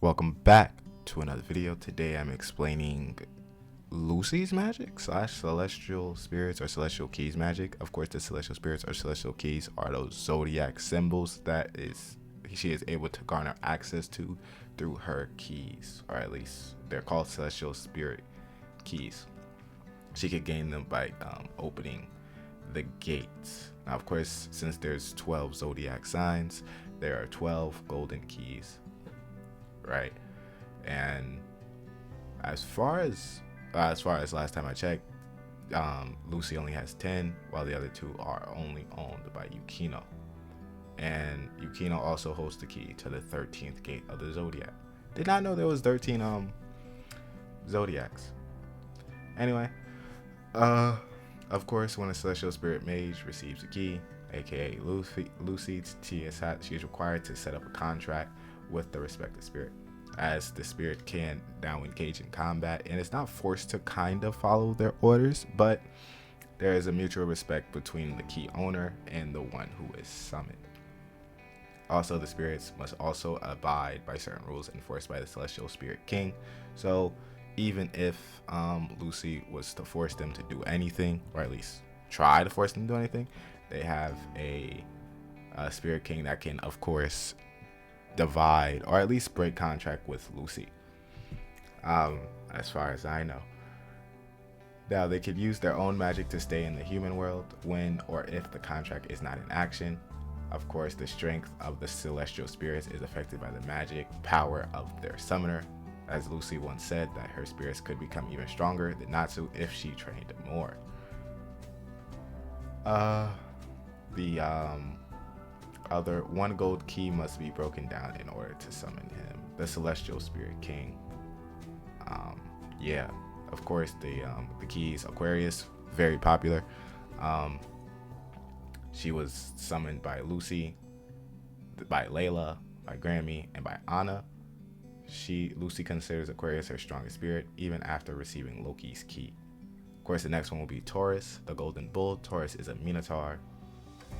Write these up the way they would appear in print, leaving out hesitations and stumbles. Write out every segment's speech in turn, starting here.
Welcome back to another video. Today I'm explaining Lucy's magic slash celestial spirits or celestial keys magic. Of course, the celestial spirits or celestial keys are those zodiac symbols that she is able to garner access to through her keys, or at least they're called celestial spirit keys. She could gain them by opening the gates. Now, of course, since there's 12 zodiac signs, there are 12 golden keys, right? And as far as last time I checked, Lucy only has 10, while the other two are only owned by Yukino. And Yukino also holds the key to the 13th gate of the zodiac. Did not know there was 13 zodiacs. Anyway, of course, when a celestial spirit mage receives a key, aka Lucy, she is required to set up a contract with the respective spirit, as the spirit can now engage in combat and is not forced to kind of follow their orders, but there is a mutual respect between the key owner and the one who is summoned. Also, the spirits must also abide by certain rules enforced by the celestial spirit king. So even if Lucy was to force them to do anything, or at least try to force them to do anything, they have a spirit king that can, of course, divide or at least break contract with Lucy, as far as I know. Now, they could use their own magic to stay in the human world when or if the contract is not in action. Of course, the strength of the celestial spirits is affected by the magic power of their summoner, as Lucy once said that her spirits could become even stronger than Natsu if she trained more. The other one gold key must be broken down in order to summon him, the celestial spirit king. Yeah, of course, the keys Aquarius, very popular. She was summoned by Lucy, by Layla, by Grammy, and by Anna. Lucy considers Aquarius her strongest spirit even after receiving Loki's key. Of course, the next one will be Taurus, the golden bull. Taurus is a minotaur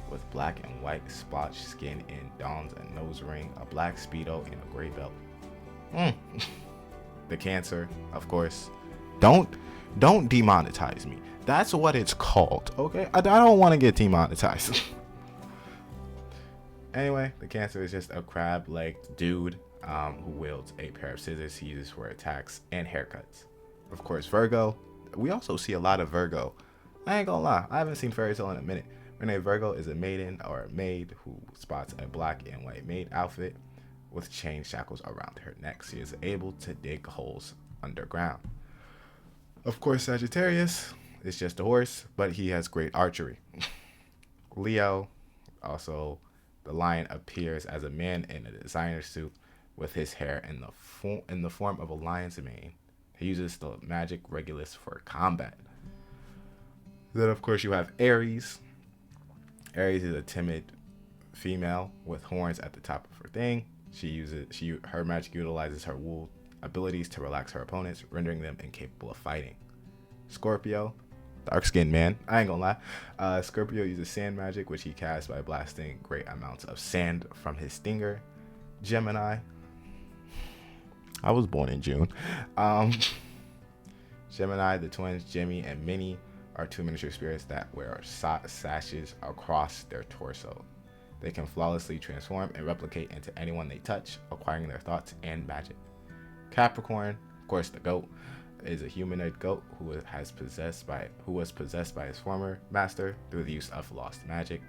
with black and white splotched skin and dons a nose ring, a black speedo, and a gray belt. The Cancer, of course. Don't demonetize me. That's what it's called, okay? I don't want to get demonetized. Anyway, the Cancer is just a crab-legged dude who wields a pair of scissors he uses for attacks and haircuts. Of course, Virgo. We also see a lot of Virgo. I ain't gonna lie, I haven't seen Fairy Tail in a minute. Renee Virgo is a maiden or a maid who spots a black and white maid outfit with chain shackles around her neck. She is able to dig holes underground. Of course, Sagittarius is just a horse, but he has great archery. Leo, also, the lion appears as a man in a designer suit with his hair in the form of a lion's mane. He uses the magic Regulus for combat. Then, of course, you have Aries. Aries is a timid female with horns at the top of her thing. Her magic utilizes her wool abilities to relax her opponents, rendering them incapable of fighting. Scorpio, dark-skinned man. I ain't gonna lie. Scorpio uses sand magic, which he casts by blasting great amounts of sand from his stinger. Gemini. I was born in June. Gemini, the twins Jimmy and Minnie, are two miniature spirits that wear sashes across their torso. They can flawlessly transform and replicate into anyone they touch, acquiring their thoughts and magic. Capricorn, of course, the goat, is a humanoid goat who was possessed by his former master through the use of lost magic.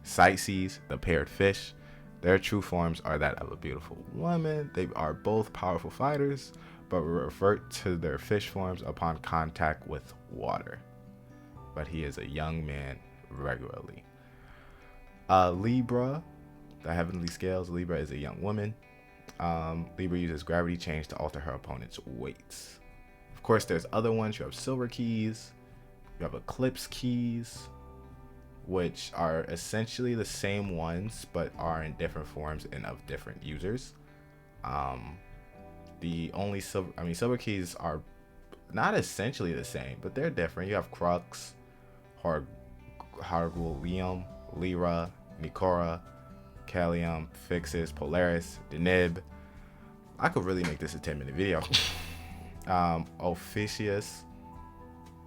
Pisces, the paired fish. Their true forms are that of a beautiful woman. They are both powerful fighters, but revert to their fish forms upon contact with water. But he is a young man regularly. Libra, the heavenly scales. Libra is a young woman. Libra uses gravity change to alter her opponent's weights. Of course, there's other ones. You have silver keys. You have eclipse keys, which are essentially the same ones, but are in different forms and of different users. Silver keys are not essentially the same, but they're different. You have Crux, Hargulium, Lyra, Nikora, Callium, Fixus, Polaris, Denib. I could really make this a 10-minute video. Ophiuchus,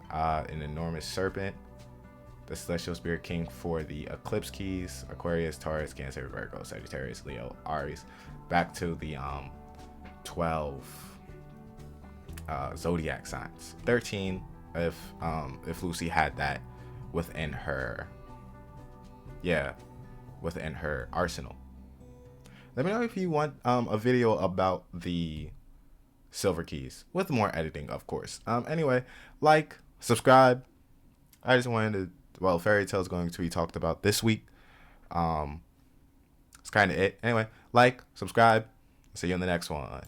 an enormous serpent, the celestial spirit king for the eclipse keys, Aquarius, Taurus, Cancer, Virgo, Sagittarius, Leo, Aries. Back to the 12 zodiac signs. 13 if Lucy had that within her, within her arsenal. Let me know if you want a video about the silver keys with more editing, of course. Anyway, like, subscribe. I just wanted to, well, fairy tales going to be talked about this week. It's kind of it. Anyway, like, subscribe. See you in the next one.